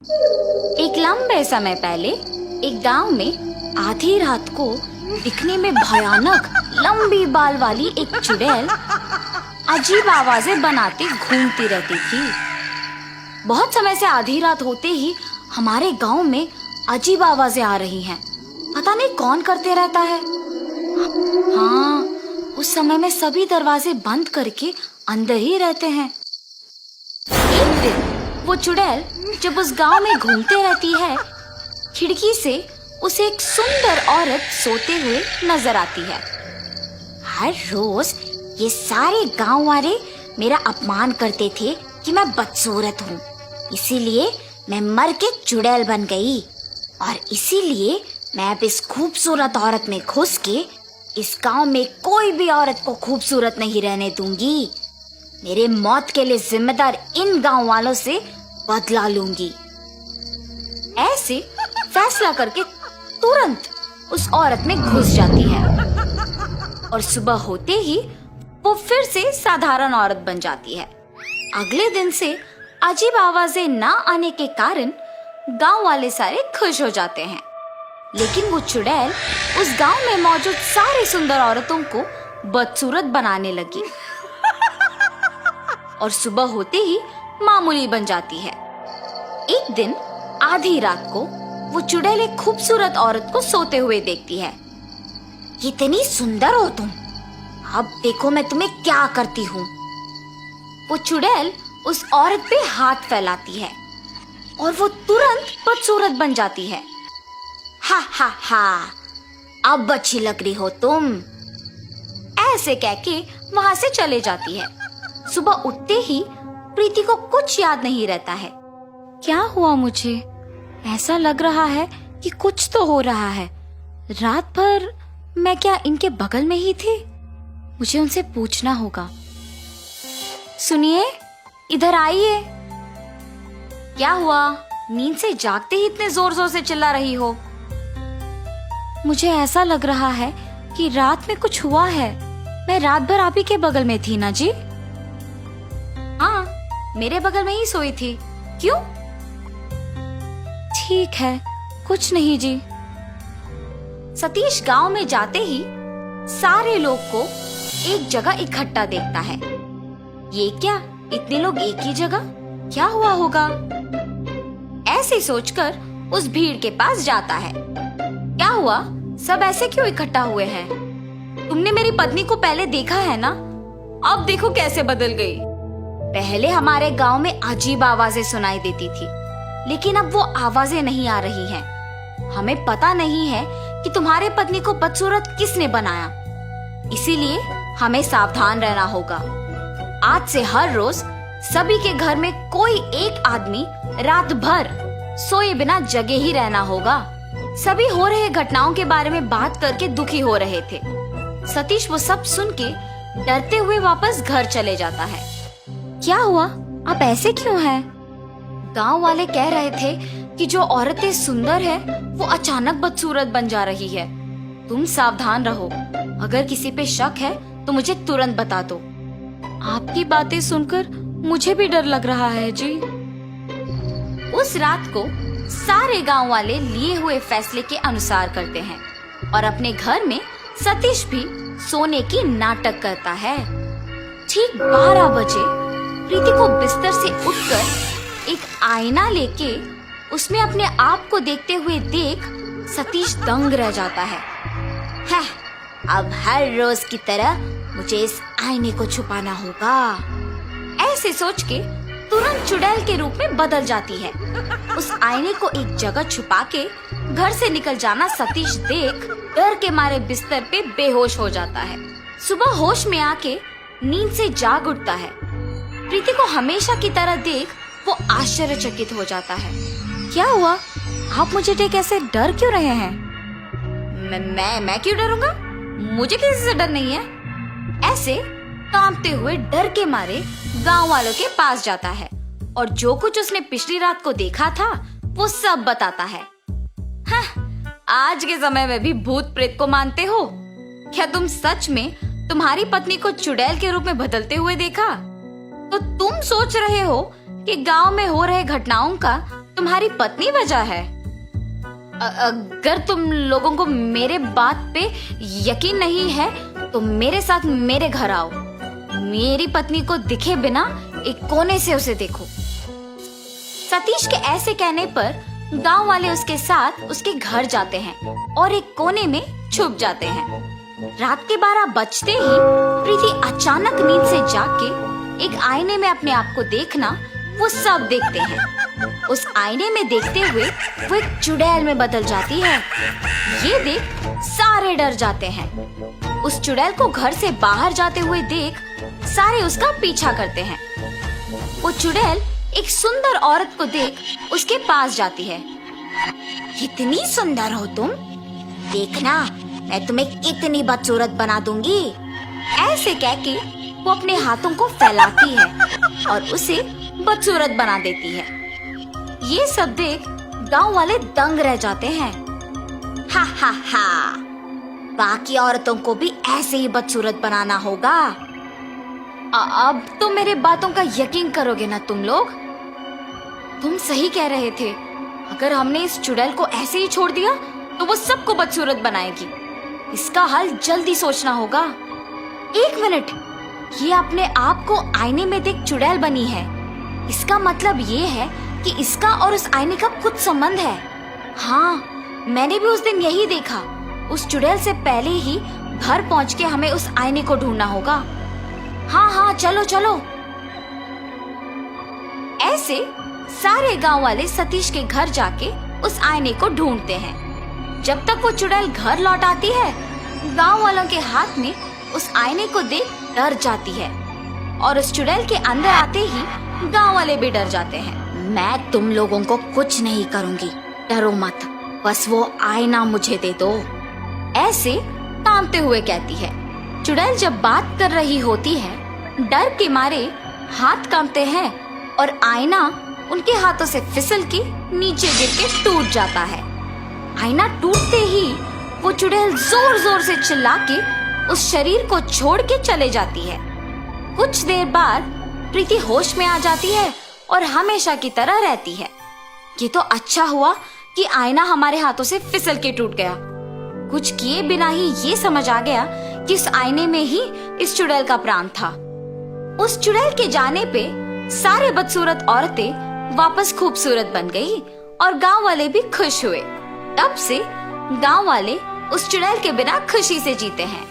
एक लंबे समय पहले एक गांव में आधी रात को दिखने में भयानक लंबी बाल वाली एक चुड़ैल अजीब आवाजें बनाते घूमती रहती थी। बहुत समय से आधी रात होते ही हमारे गांव में अजीब आवाजें आ रही हैं। पता नहीं कौन करते रहता है। हाँ, उस समय में सभी दरवाजे बंद करके अंदर ही रहते हैं। एक दिन वो चुड़ैल जब उस गांव में घूमते रहती है, खिड़की से उसे एक सुंदर औरत सोते हुए नजर आती है। हर रोज ये सारे गांव वाले मेरा अपमान करते थे कि मैं बदसूरत हूँ, इसीलिए मैं मर के चुड़ैल बन गई और इसीलिए मैं अब इस खूबसूरत औरत में घुस के इस गांव में कोई भी औरत को खूबसूरत नहीं रहने दूंगी। मेरे मौत के लिए जिम्मेदार इन गांव वालों से बदला लूंगी। ऐसे फैसला करके तुरंत उस औरत में घुस जाती है और सुबह होते ही वो फिर से साधारण औरत बन जाती है। अगले दिन से अजीब आवाजें ना आने के कारण गांव वाले सारे खुश हो जाते हैं। लेकिन वो चुड़ैल उस गांव में मौजूद सारी सुंदर औरतों को बदसूरत बनाने लगी और सुबह होते ही मामूली बन जाती है। एक दिन आधी रात को वो चुड़ैल एक खूबसूरत औरत को सोते हुए देखती है। कितनी सुंदर हो तुम, अब देखो मैं तुम्हें क्या करती हूँ। वो चुड़ैल उस औरत पे हाथ फैलाती है और वो तुरंत बदसूरत बन जाती है। हा हा हा, अब अच्छी लग रही हो तुम, ऐसे कह के वहां से चले जाती है। सुबह उठते ही प्रीति को कुछ याद नहीं रहता है। क्या हुआ मुझे? ऐसा लग रहा है कि कुछ तो हो रहा है। रात भर मैं क्या इनके बगल में ही थी? मुझे उनसे पूछना होगा। सुनिए, इधर आइए। क्या हुआ? नींद से जागते ही इतने जोर जोर से चिल्ला रही हो? मुझे ऐसा लग रहा है कि रात में कुछ हुआ है। मैं रात भर आप ही के बगल में थी ना जी? हाँ, मेरे बगल में ही सोई थी। क्यों? ठीक है, कुछ नहीं जी। सतीश गांव में जाते ही सारे लोग को एक जगह इकट्ठा देखता है। ये क्या, इतने लोग एक ही जगह? क्या हुआ होगा? ऐसे सोचकर उस भीड़ के पास जाता है। क्या हुआ? सब ऐसे क्यों इकट्ठा हुए हैं? तुमने मेरी पत्नी को पहले देखा है ना? अब देखो कैसे बदल गई। पहले हमारे गांव में अजीब आवाजें सुनाई देती थी, लेकिन अब वो आवाजें नहीं आ रही हैं। हमें पता नहीं है कि तुम्हारे पत्नी को बदसूरत किसने बनाया, इसीलिए हमें सावधान रहना होगा। आज से हर रोज सभी के घर में कोई एक आदमी रात भर सोए बिना जगे ही रहना होगा। सभी हो रहे घटनाओं के बारे में बात करके दुखी हो रहे थे। सतीश वो सब सुन के डरते हुए वापस घर चले जाता है। क्या हुआ? आप ऐसे क्यों हैं? गांव वाले कह रहे थे कि जो औरतें सुंदर है वो अचानक बदसूरत बन जा रही है। तुम सावधान रहो। अगर किसी पे शक है तो मुझे तुरंत बता दो। आपकी बातें सुनकर मुझे भी डर लग रहा है जी। उस रात को सारे गांव वाले लिए हुए फैसले के अनुसार करते हैं और अपने घर में सतीश भी सोने की नाटक करता है। ठीक 12 बजे प्रीति को बिस्तर से उठकर एक आईना लेके उसमें अपने आप को देखते हुए देख सतीश दंग रह जाता है। अब हर रोज की तरह मुझे इस आईने को छुपाना होगा। ऐसे सोच के तुरंत चुड़ैल के रूप में बदल जाती है। उस आईने को एक जगह छुपा के घर से निकल जाना सतीश देख डर के मारे बिस्तर पे बेहोश हो जाता है। सुबह होश में आके नींद से जाग उठता है। प्रीति को हमेशा की तरह देख वो आश्चर्यचकित हो जाता है। क्या हुआ? आप मुझे देख ऐसे डर क्यों रहे हैं? मैं क्यों डरूंगा? मुझे किसी से डर नहीं है। ऐसे कांपते हुए डर के मारे गांव वालों के पास जाता है और जो कुछ उसने पिछली रात को देखा था वो सब बताता है। आज के समय में भी भूत प्रेत को मानते हो? क्या तुम सच में तुम्हारी पत्नी को चुड़ैल के रूप में बदलते हुए देखा? तो तुम सोच रहे हो कि गांव में हो रहे घटनाओं का तुम्हारी पत्नी वजह है। अगर तुम लोगों को मेरे बात पे यकीन नहीं है तो मेरे साथ मेरे घर आओ। मेरी पत्नी को दिखे बिना एक कोने से उसे देखो। सतीश के ऐसे कहने पर गांव वाले उसके साथ उसके घर जाते हैं और एक कोने में छुप जाते हैं। रात के 12 बजते ही प्रीति अचानक नींद से जाग के एक आईने में अपने आप को देखना वो सब देखते हैं। उस आईने में देखते हुए वो एक चुड़ैल में बदल जाती है। ये देख सारे डर जाते हैं। उस चुड़ैल को घर से बाहर जाते हुए देख सारे उसका पीछा करते हैं। वो चुड़ैल एक सुंदर औरत को देख उसके पास जाती है। कितनी सुंदर हो तुम, देखना मैं तुम्हें कितनी बदसूरत बना दूंगी। ऐसे कह के वो अपने हाथों को फैलाती है और उसे बदसूरत बना देती है। ये सब देख गांव वाले दंग रह जाते हैं। हा हा हा, बाकी औरतों को भी ऐसे ही बदसूरत बनाना होगा। अब तो मेरे बातों का यकीन करोगे ना तुम लोग? तुम सही कह रहे थे। अगर हमने इस चुड़ैल को ऐसे ही छोड़ दिया तो वो सबको बदसूरत बनाएगी। इसका हल जल्दी सोचना होगा। 1 मिनट, ये अपने आप को आईने में देख चुड़ैल बनी है। इसका मतलब ये है कि इसका और उस आईने का कुछ संबंध है। हाँ, मैंने भी उस दिन यही देखा। उस चुड़ैल से पहले ही घर पहुंच के हमें उस आईने को ढूंढना होगा। हाँ हाँ, चलो चलो। ऐसे सारे गांव वाले सतीश के घर जाके उस आईने को ढूंढते हैं। जब तक वो चुड़ैल घर लौट आती है, गांव वालों के हाथ में उस आईने को देख डर जाती है और उस चुड़ैल के अंदर आते ही गांव वाले भी डर जाते हैं। मैं तुम लोगों को कुछ नहीं करूंगी, डरो मत, बस वो आईना मुझे दे दो, ऐसे कांपते हुए कहती है। चुड़ैल जब बात कर रही होती है, डर के मारे हाथ कांपते हैं और आईना उनके हाथों से फिसल के नीचे गिर के टूट जाता है। आईना टूटते ही वो चुड़ैल जोर जोर से चिल्ला के उस शरीर को छोड़ के चले जाती है। कुछ देर बाद प्रीति होश में आ जाती है और हमेशा की तरह रहती है। ये तो अच्छा हुआ कि आईना हमारे हाथों से फिसल के टूट गया। कुछ किए बिना ही ये समझ आ गया कि इस आईने में ही इस चुड़ैल का प्राण था। उस चुड़ैल के जाने पे सारे बदसूरत औरतें वापस खूबसूरत बन गई और गांव वाले भी खुश हुए। तब से गांव वाले उस चुड़ैल के बिना खुशी से जीते हैं।